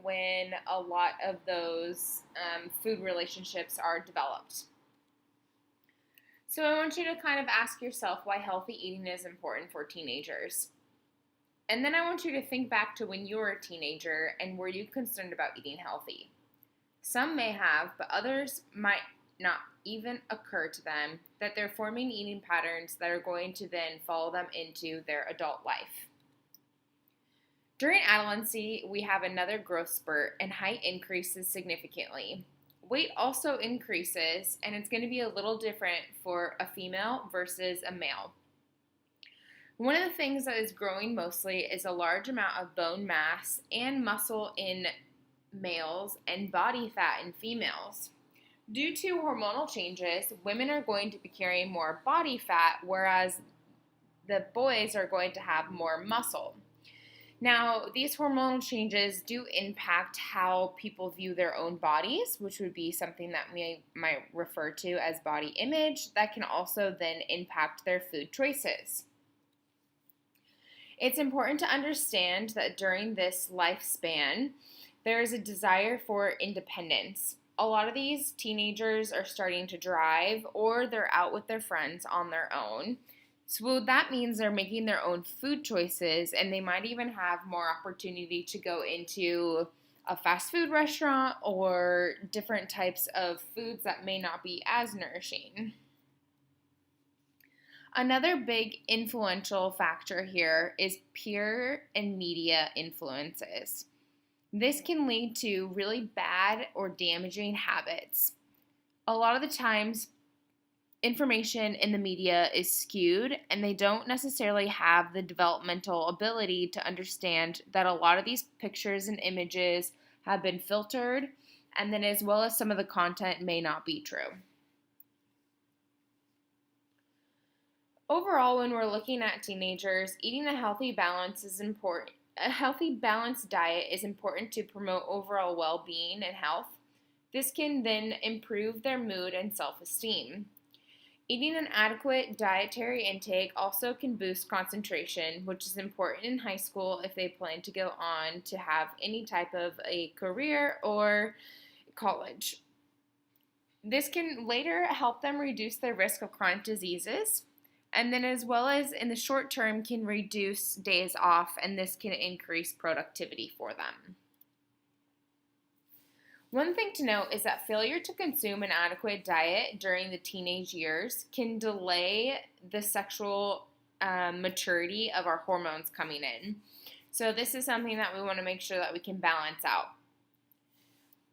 when a lot of those food relationships are developed. So I want you to kind of ask yourself why healthy eating is important for teenagers. And then I want you to think back to when you were a teenager and were you concerned about eating healthy? Some may have, but others might not even occur to them that they're forming eating patterns that are going to then follow them into their adult life. During adolescence, we have another growth spurt and height increases significantly. Weight also increases, and it's going to be a little different for a female versus a male. One of the things that is growing mostly is a large amount of bone mass and muscle in males and body fat in females. Due to hormonal changes, women are going to be carrying more body fat, whereas the boys are going to have more muscle. Now, these hormonal changes do impact how people view their own bodies, which would be something that we might refer to as body image. That can also then impact their food choices. It's important to understand that during this lifespan, there is a desire for independence. A lot of these teenagers are starting to drive or they're out with their friends on their own. So that means they're making their own food choices, and they might even have more opportunity to go into a fast food restaurant or different types of foods that may not be as nourishing. Another big influential factor here is peer and media influences. This can lead to really bad or damaging habits. A lot of the times, information in the media is skewed, and they don't necessarily have the developmental ability to understand that a lot of these pictures and images have been filtered, and then as well as some of the content may not be true. Overall, when we're looking at teenagers, eating a healthy balance is important. A healthy, balanced diet is important to promote overall well-being and health. This can then improve their mood and self-esteem. Eating an adequate dietary intake also can boost concentration, which is important in high school if they plan to go on to have any type of a career or college. This can later help them reduce their risk of chronic diseases, and then as well as in the short term can reduce days off, and this can increase productivity for them. One thing to note is that failure to consume an adequate diet during the teenage years can delay the sexual maturity of our hormones coming in. So this is something that we want to make sure that we can balance out.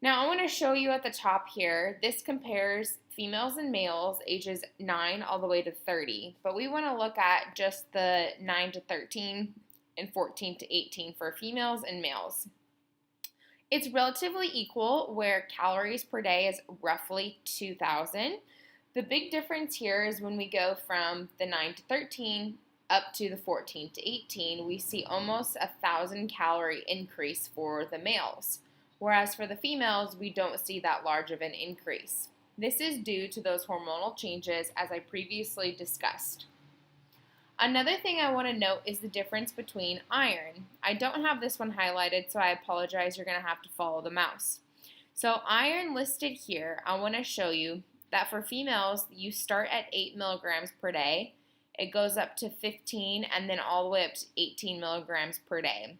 Now I want to show you at the top here, this compares females and males ages 9 all the way to 30. But we want to look at just the 9 to 13 and 14 to 18 for females and males. It's relatively equal, where calories per day is roughly 2,000. The big difference here is when we go from the 9 to 13 up to the 14 to 18, we see almost 1,000 calorie increase for the males, whereas for the females, we don't see that large of an increase. This is due to those hormonal changes as I previously discussed. Another thing I want to note is the difference between iron. I don't have this one highlighted, so I apologize. You're going to have to follow the mouse. So iron listed here, I want to show you that for females, you start at 8 milligrams per day. It goes up to 15 and then all the way up to 18 milligrams per day.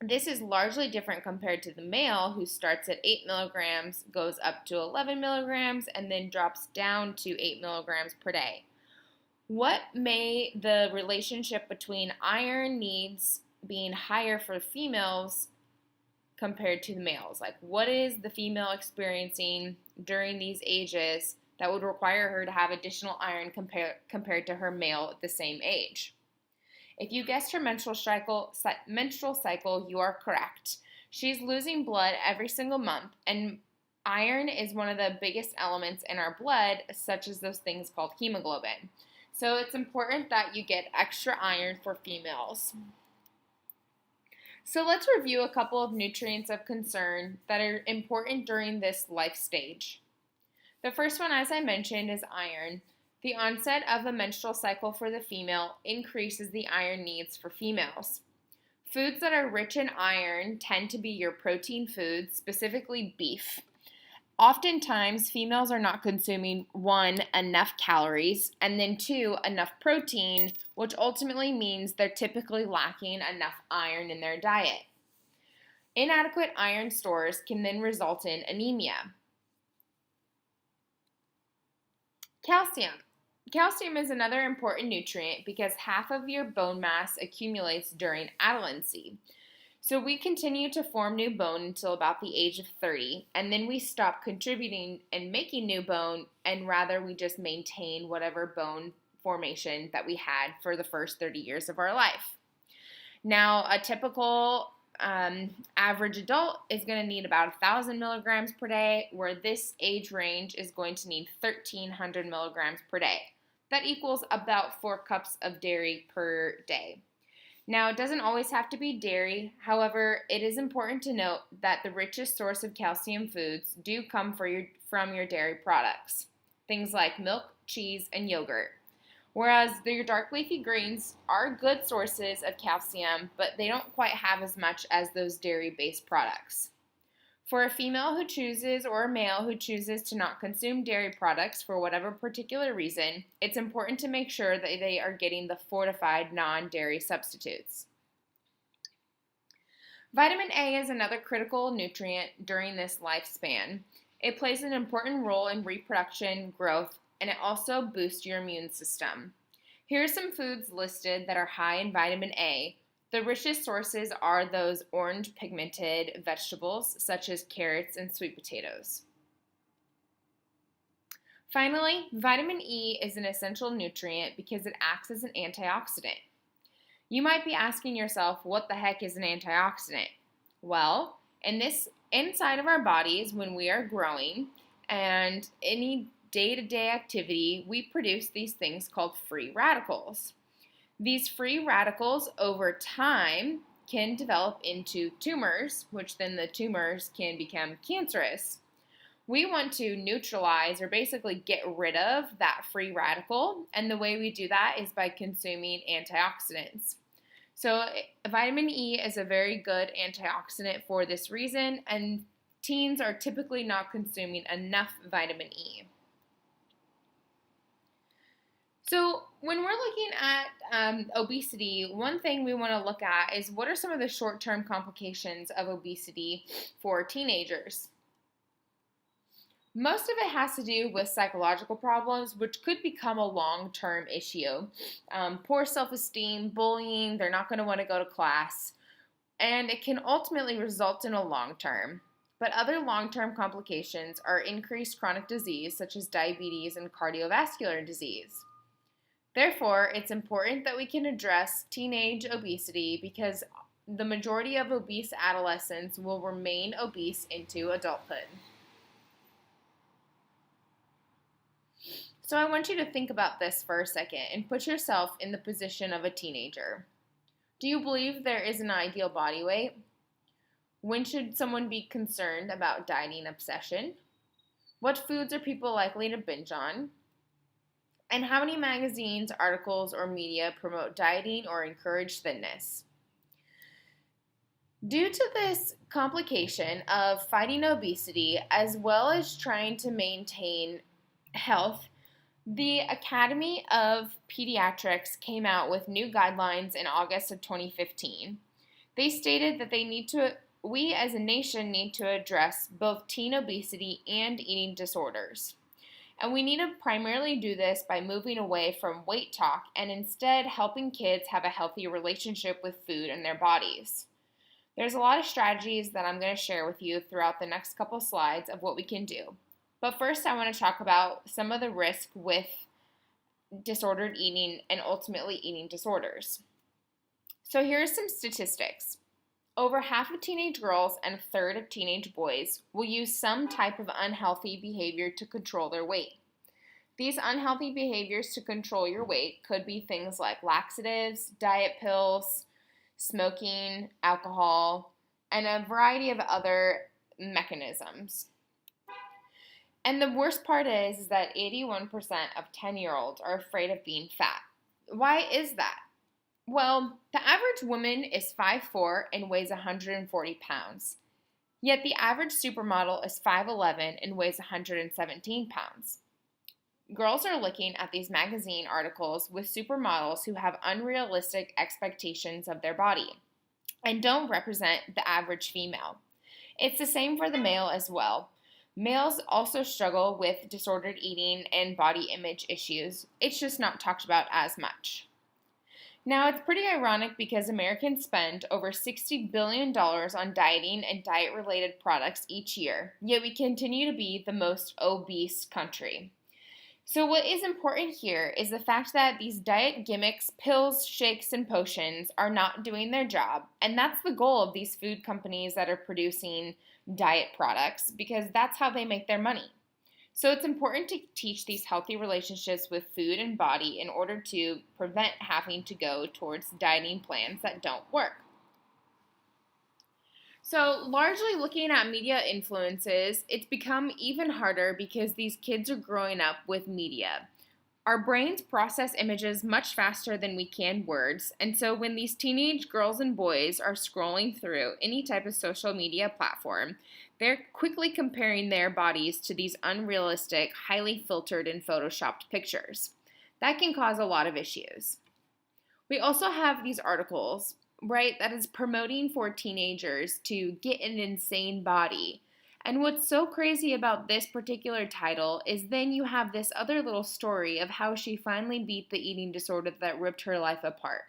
This is largely different compared to the male, who starts at 8 milligrams, goes up to 11 milligrams, and then drops down to 8 milligrams per day. What may the relationship between iron needs being higher for females compared to the males? Like, what is the female experiencing during these ages that would require her to have additional iron compared to her male at the same age? If you guessed her menstrual cycle, you are correct. She's losing blood every single month, and iron is one of the biggest elements in our blood, such as those things called hemoglobin. So it's important that you get extra iron for females. So let's review a couple of nutrients of concern that are important during this life stage. The first one, as I mentioned, is iron. The onset of the menstrual cycle for the female increases the iron needs for females. Foods that are rich in iron tend to be your protein foods, specifically beef. Oftentimes, females are not consuming, 1, enough calories, and then 2, enough protein, which ultimately means they're typically lacking enough iron in their diet. Inadequate iron stores can then result in anemia. Calcium. Calcium is another important nutrient because half of your bone mass accumulates during adolescence. So we continue to form new bone until about the age of 30, and then we stop contributing and making new bone, and rather we just maintain whatever bone formation that we had for the first 30 years of our life. Now, a typical average adult is going to need about 1,000 milligrams per day, where this age range is going to need 1,300 milligrams per day. That equals about 4 cups of dairy per day. Now, it doesn't always have to be dairy. However, it is important to note that the richest source of calcium foods do come from your dairy products, things like milk, cheese, and yogurt. Whereas your dark leafy greens are good sources of calcium, but they don't quite have as much as those dairy-based products. For a female who chooses or a male who chooses to not consume dairy products for whatever particular reason, it's important to make sure that they are getting the fortified non-dairy substitutes. Vitamin A is another critical nutrient during this lifespan. It plays an important role in reproduction, growth, and it also boosts your immune system. Here are some foods listed that are high in vitamin A. The richest sources are those orange pigmented vegetables such as carrots and sweet potatoes. Finally, vitamin E is an essential nutrient because it acts as an antioxidant. You might be asking yourself, what the heck is an antioxidant? Well, inside of our bodies, when we are growing and any day-to-day activity, we produce these things called free radicals. These free radicals over time can develop into tumors, which then the tumors can become cancerous. We want to neutralize or basically get rid of that free radical, and the way we do that is by consuming antioxidants. So vitamin E is a very good antioxidant for this reason, and teens are typically not consuming enough vitamin E. So when we're looking at obesity, one thing we want to look at is what are some of the short-term complications of obesity for teenagers. Most of it has to do with psychological problems, which could become a long-term issue. Poor self-esteem, bullying, they're not going to want to go to class, and it can ultimately result in a long-term. But other long-term complications are increased chronic disease, such as diabetes and cardiovascular disease. Therefore, it's important that we can address teenage obesity because the majority of obese adolescents will remain obese into adulthood. So I want you to think about this for a second and put yourself in the position of a teenager. Do you believe there is an ideal body weight? When should someone be concerned about dieting obsession? What foods are people likely to binge on? And how many magazines, articles, or media promote dieting or encourage thinness? Due to this complication of fighting obesity as well as trying to maintain health, the Academy of Pediatrics came out with new guidelines in August of 2015. They stated that we as a nation need to address both teen obesity and eating disorders. And we need to primarily do this by moving away from weight talk and instead helping kids have a healthy relationship with food and their bodies. There's a lot of strategies that I'm going to share with you throughout the next couple slides of what we can do. But first, I want to talk about some of the risk with disordered eating and ultimately eating disorders. So here are some statistics. Over half of teenage girls and a third of teenage boys will use some type of unhealthy behavior to control their weight. These unhealthy behaviors to control your weight could be things like laxatives, diet pills, smoking, alcohol, and a variety of other mechanisms. And the worst part is that 81% of 10-year-olds are afraid of being fat. Why is that? Well, the average woman is 5'4" and weighs 140 pounds. Yet the average supermodel is 5'11" and weighs 117 pounds. Girls are looking at these magazine articles with supermodels who have unrealistic expectations of their body and don't represent the average female. It's the same for the male as well. Males also struggle with disordered eating and body image issues. It's just not talked about as much. Now, it's pretty ironic because Americans spend over $60 billion on dieting and diet-related products each year, yet we continue to be the most obese country. So what is important here is the fact that these diet gimmicks, pills, shakes, and potions are not doing their job, and that's the goal of these food companies that are producing diet products because that's how they make their money. So it's important to teach these healthy relationships with food and body in order to prevent having to go towards dieting plans that don't work. So largely looking at media influences, it's become even harder because these kids are growing up with media. Our brains process images much faster than we can words, and so when these teenage girls and boys are scrolling through any type of social media platform, they're quickly comparing their bodies to these unrealistic, highly filtered and photoshopped pictures. That can cause a lot of issues. We also have these articles, right, that is promoting for teenagers to get an insane body. And what's so crazy about this particular title is then you have this other little story of how she finally beat the eating disorder that ripped her life apart.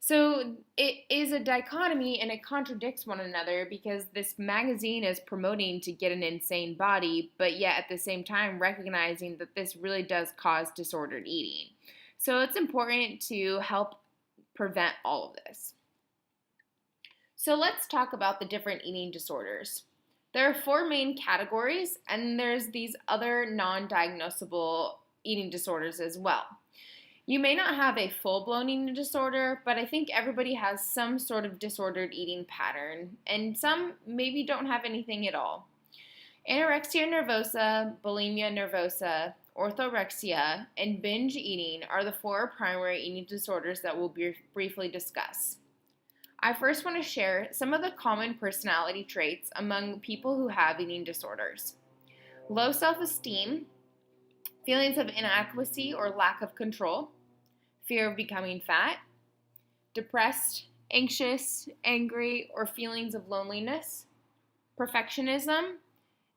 So it is a dichotomy and it contradicts one another because this magazine is promoting to get an insane body, but yet at the same time recognizing that this really does cause disordered eating. So it's important to help prevent all of this. So let's talk about the different eating disorders. There are 4 main categories, and there's these other non-diagnosable eating disorders as well. You may not have a full-blown eating disorder, but I think everybody has some sort of disordered eating pattern, and some maybe don't have anything at all. Anorexia nervosa, bulimia nervosa, orthorexia, and binge eating are the 4 primary eating disorders that we'll briefly discuss. I first want to share some of the common personality traits among people who have eating disorders. Low self-esteem, feelings of inadequacy or lack of control, fear of becoming fat, depressed, anxious, angry, or feelings of loneliness, perfectionism,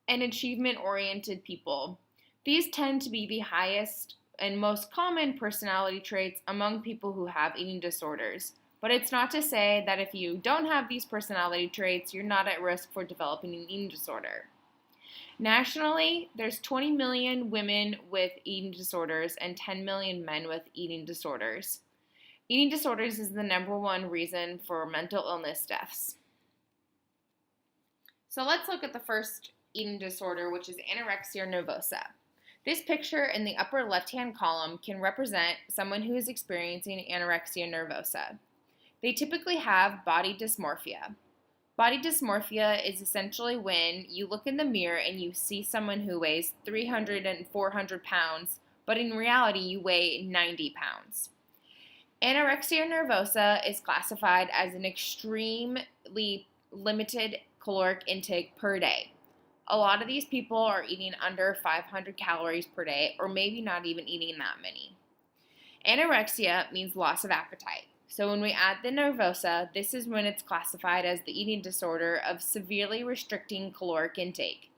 and achievement-oriented people. These tend to be the highest and most common personality traits among people who have eating disorders. But it's not to say that if you don't have these personality traits, you're not at risk for developing an eating disorder. Nationally, there's 20 million women with eating disorders and 10 million men with eating disorders. Eating disorders is the #1 reason for mental illness deaths. So let's look at the first eating disorder, which is anorexia nervosa. This picture in the upper left-hand column can represent someone who is experiencing anorexia nervosa. They typically have body dysmorphia. Body dysmorphia is essentially when you look in the mirror and you see someone who weighs 300 and 400 pounds, but in reality you weigh 90 pounds. Anorexia nervosa is classified as an extremely limited caloric intake per day. A lot of these people are eating under 500 calories per day, or maybe not even eating that many. Anorexia means loss of appetite. So when we add the nervosa, this is when it's classified as the eating disorder of severely restricting caloric intake.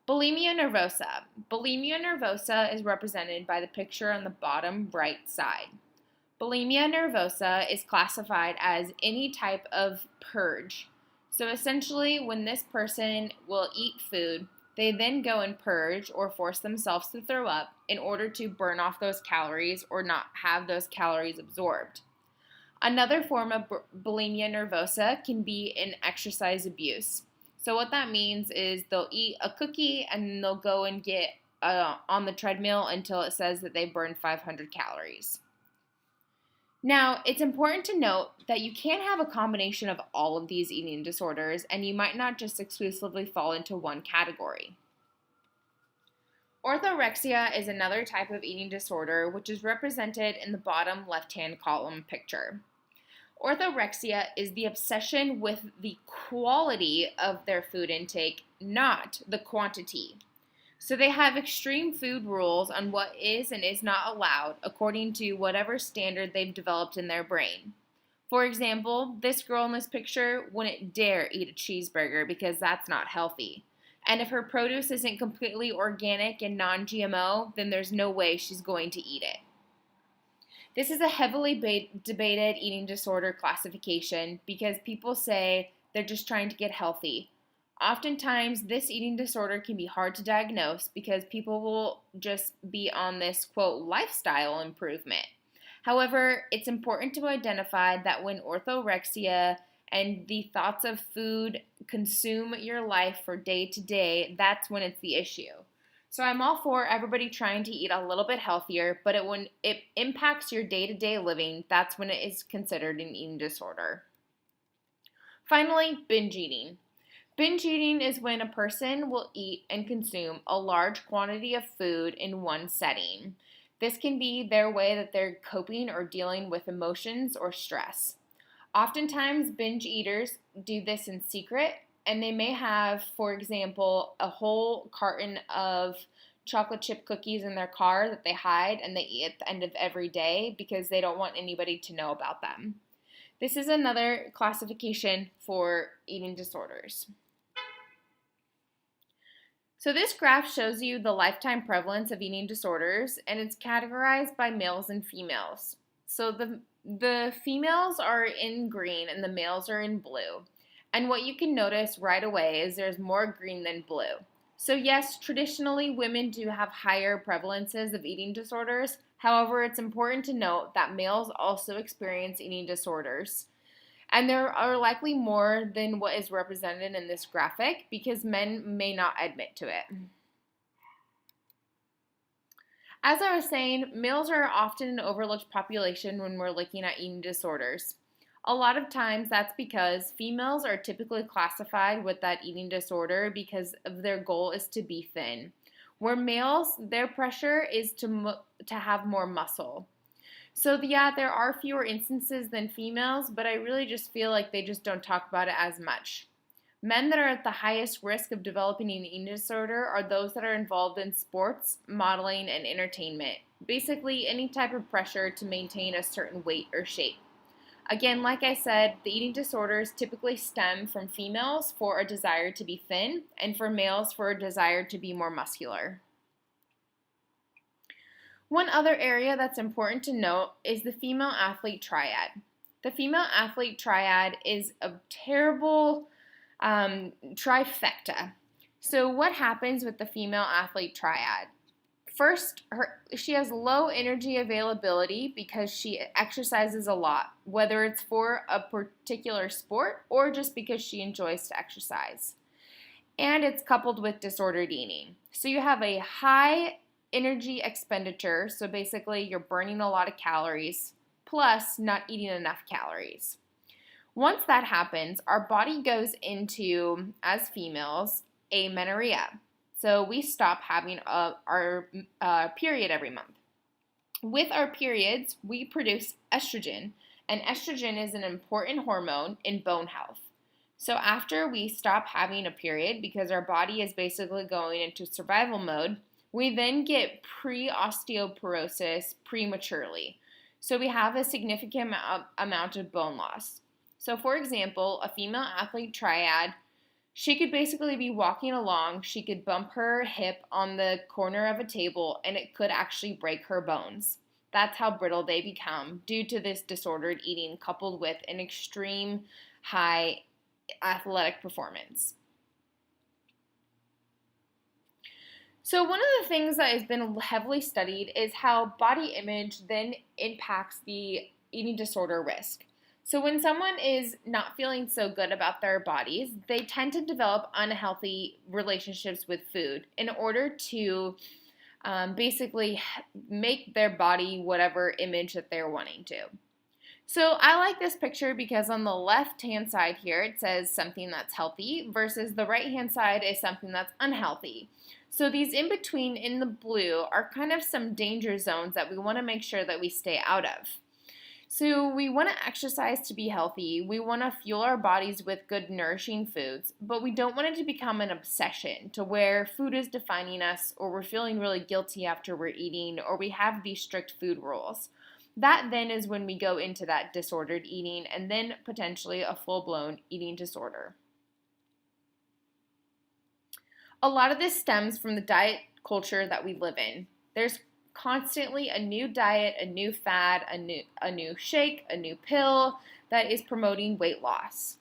Bulimia nervosa. Bulimia nervosa is represented by the picture on the bottom right side. Bulimia nervosa is classified as any type of purge. So essentially, when this person will eat food, they then go and purge or force themselves to throw up in order to burn off those calories or not have those calories absorbed. Another form of bulimia nervosa can be an exercise abuse. So what that means is they'll eat a cookie and they'll go and get on the treadmill until it says that they burned 500 calories. Now, it's important to note that you can have a combination of all of these eating disorders, and you might not just exclusively fall into one category. Orthorexia is another type of eating disorder which is represented in the bottom left-hand column picture. Orthorexia is the obsession with the quality of their food intake, not the quantity. So they have extreme food rules on what is and is not allowed according to whatever standard they've developed in their brain. For example, this girl in this picture wouldn't dare eat a cheeseburger because that's not healthy. And if her produce isn't completely organic and non-GMO, then there's no way she's going to eat it. This is a heavily debated eating disorder classification because people say they're just trying to get healthy. Oftentimes, this eating disorder can be hard to diagnose because people will just be on this, quote, lifestyle improvement. However, it's important to identify that when orthorexia and the thoughts of food consume your life for day to day, that's when it's the issue. So I'm all for everybody trying to eat a little bit healthier, but when it impacts your day-to-day living, that's when it is considered an eating disorder. Finally, binge eating. Binge eating is when a person will eat and consume a large quantity of food in one setting. This can be their way that they're coping or dealing with emotions or stress. Oftentimes, binge eaters do this in secret, and they may have, for example, a whole carton of chocolate chip cookies in their car that they hide and they eat at the end of every day because they don't want anybody to know about them. This is another classification for eating disorders. So this graph shows you the lifetime prevalence of eating disorders, and it's categorized by males and females. So the females are in green and the males are in blue. And what you can notice right away is there's more green than blue. So yes, traditionally women do have higher prevalences of eating disorders. However, it's important to note that males also experience eating disorders. And there are likely more than what is represented in this graphic because men may not admit to it. As I was saying, males are often an overlooked population when we're looking at eating disorders. A lot of times that's because females are typically classified with that eating disorder because of their goal is to be thin. Where males, their pressure is to have more muscle. So yeah, there are fewer instances than females, but I really just feel like they just don't talk about it as much. Men that are at the highest risk of developing an eating disorder are those that are involved in sports, modeling, and entertainment. Basically, any type of pressure to maintain a certain weight or shape. Again, like I said, the eating disorders typically stem from females for a desire to be thin and for males for a desire to be more muscular. One other area that's important to note is the female athlete triad. The female athlete triad is a terrible trifecta. So what happens with the female athlete triad? First, she has low energy availability because she exercises a lot, whether it's for a particular sport or just because she enjoys to exercise. And it's coupled with disordered eating. So you have a high energy expenditure, so basically you're burning a lot of calories, plus not eating enough calories. Once that happens, our body goes into, as females, amenorrhea. So we stop having our period every month. With our periods, we produce estrogen, and estrogen is an important hormone in bone health. So after we stop having a period, because our body is basically going into survival mode, we then get pre-osteoporosis prematurely. So we have a significant amount of bone loss. So for example, a female athlete triad, she could basically be walking along, she could bump her hip on the corner of a table, and it could actually break her bones. That's how brittle they become due to this disordered eating coupled with an extreme high athletic performance. So one of the things that has been heavily studied is how body image then impacts the eating disorder risk. So when someone is not feeling so good about their bodies, they tend to develop unhealthy relationships with food in order to basically make their body whatever image that they're wanting to. So I like this picture because on the left-hand side here, it says something that's healthy versus the right-hand side is something that's unhealthy. So these in between in the blue are kind of some danger zones that we want to make sure that we stay out of. So we want to exercise to be healthy. We want to fuel our bodies with good nourishing foods, but we don't want it to become an obsession to where food is defining us or we're feeling really guilty after we're eating or we have these strict food rules. That then is when we go into that disordered eating and then potentially a full-blown eating disorder. A lot of this stems from the diet culture that we live in. There's constantly a new diet, a new fad, a new shake, a new pill that is promoting weight loss.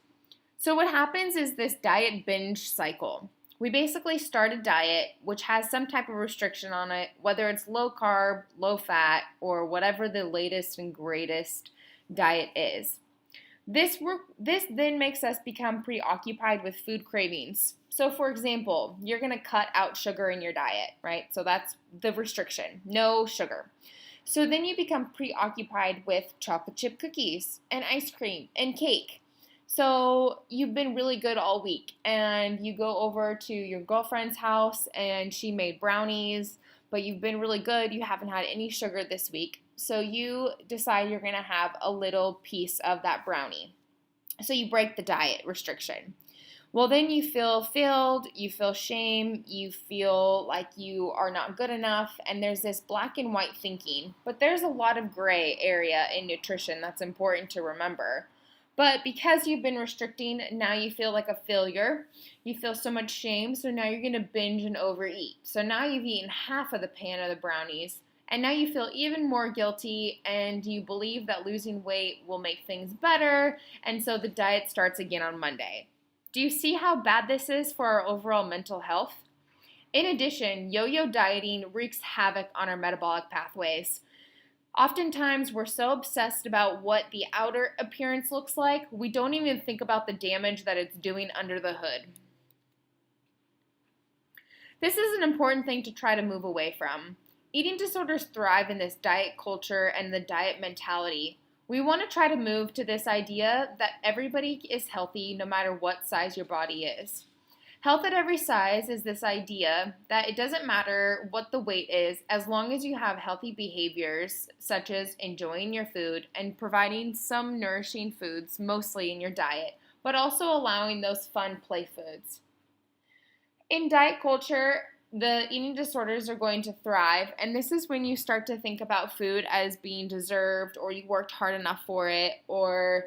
So what happens is this diet binge cycle. We basically start a diet which has some type of restriction on it, whether it's low carb, low fat, or whatever the latest and greatest diet is. This then makes us become preoccupied with food cravings. So for example, you're going to cut out sugar in your diet, right? So that's the restriction, no sugar. So then you become preoccupied with chocolate chip cookies and ice cream and cake. So you've been really good all week and you go over to your girlfriend's house and she made brownies, but you've been really good. You haven't had any sugar this week. So you decide you're going to have a little piece of that brownie. So you break the diet restriction. Well, then you feel failed, you feel shame, you feel like you are not good enough, and there's this black and white thinking. But there's a lot of gray area in nutrition that's important to remember. But because you've been restricting, now you feel like a failure. You feel so much shame, so now you're going to binge and overeat. So now you've eaten half of the pan of the brownies, and now you feel even more guilty, and you believe that losing weight will make things better, and so the diet starts again on Monday. Do you see how bad this is for our overall mental health? In addition, yo-yo dieting wreaks havoc on our metabolic pathways. Oftentimes, we're so obsessed about what the outer appearance looks like, we don't even think about the damage that it's doing under the hood. This is an important thing to try to move away from. Eating disorders thrive in this diet culture and the diet mentality. We want to try to move to this idea that everybody is healthy no matter what size your body is. Health at every size is this idea that it doesn't matter what the weight is as long as you have healthy behaviors such as enjoying your food and providing some nourishing foods mostly in your diet, but also allowing those fun play foods. In diet culture, the eating disorders are going to thrive, and this is when you start to think about food as being deserved or you worked hard enough for it or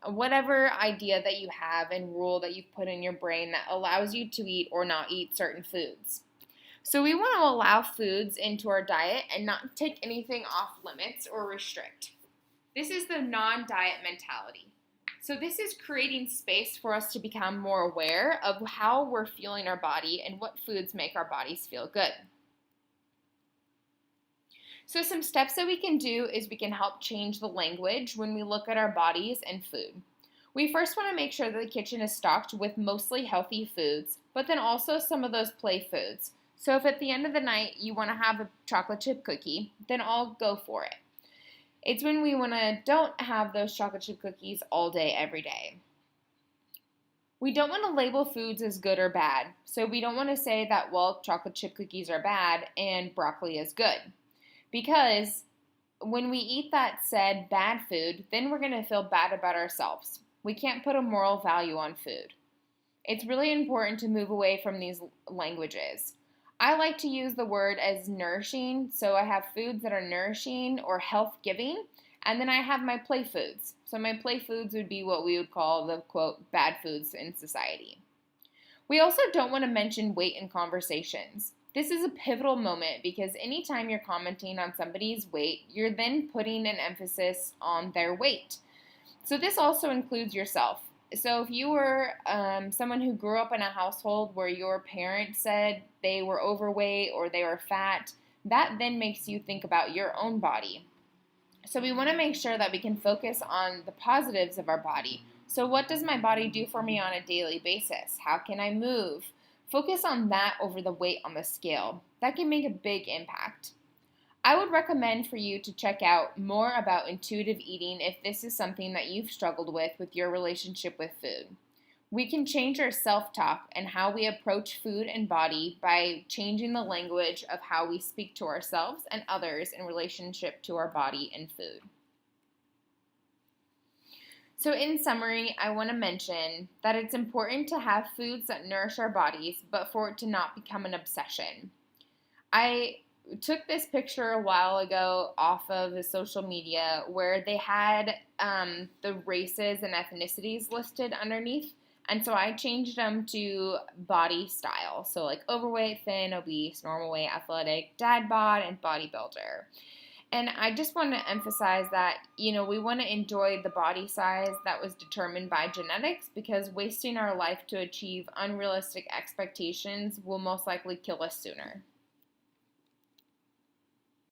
whatever idea that you have and rule that you've put in your brain that allows you to eat or not eat certain foods. So we want to allow foods into our diet and not take anything off limits or restrict. This is the non-diet mentality. So this is creating space for us to become more aware of how we're fueling our body and what foods make our bodies feel good. So some steps that we can do is we can help change the language when we look at our bodies and food. We first want to make sure that the kitchen is stocked with mostly healthy foods, but then also some of those play foods. So if at the end of the night you want to have a chocolate chip cookie, then I'll go for it. It's when we don't have those chocolate chip cookies all day, every day. We don't want to label foods as good or bad. So we don't want to say that, well, chocolate chip cookies are bad and broccoli is good. Because when we eat that said bad food, then we're going to feel bad about ourselves. We can't put a moral value on food. It's really important to move away from these languages. I like to use the word as nourishing, so I have foods that are nourishing or health-giving, and then I have my play foods. So my play foods would be what we would call the, quote, bad foods in society. We also don't want to mention weight in conversations. This is a pivotal moment because anytime you're commenting on somebody's weight, you're then putting an emphasis on their weight. So this also includes yourself. So if you were someone who grew up in a household where your parents said they were overweight or they were fat, that then makes you think about your own body. So we want to make sure that we can focus on the positives of our body. So what does my body do for me on a daily basis? How can I move? Focus on that over the weight on the scale. That can make a big impact. I would recommend for you to check out more about intuitive eating if this is something that you've struggled with your relationship with food. We can change our self-talk and how we approach food and body by changing the language of how we speak to ourselves and others in relationship to our body and food. So in summary, I want to mention that it's important to have foods that nourish our bodies, but for it to not become an obsession. I took this picture a while ago off of social media where they had the races and ethnicities listed underneath. And so I changed them to body style. So like overweight, thin, obese, normal weight, athletic, dad bod, and bodybuilder. And I just want to emphasize that, we want to enjoy the body size that was determined by genetics, because wasting our life to achieve unrealistic expectations will most likely kill us sooner.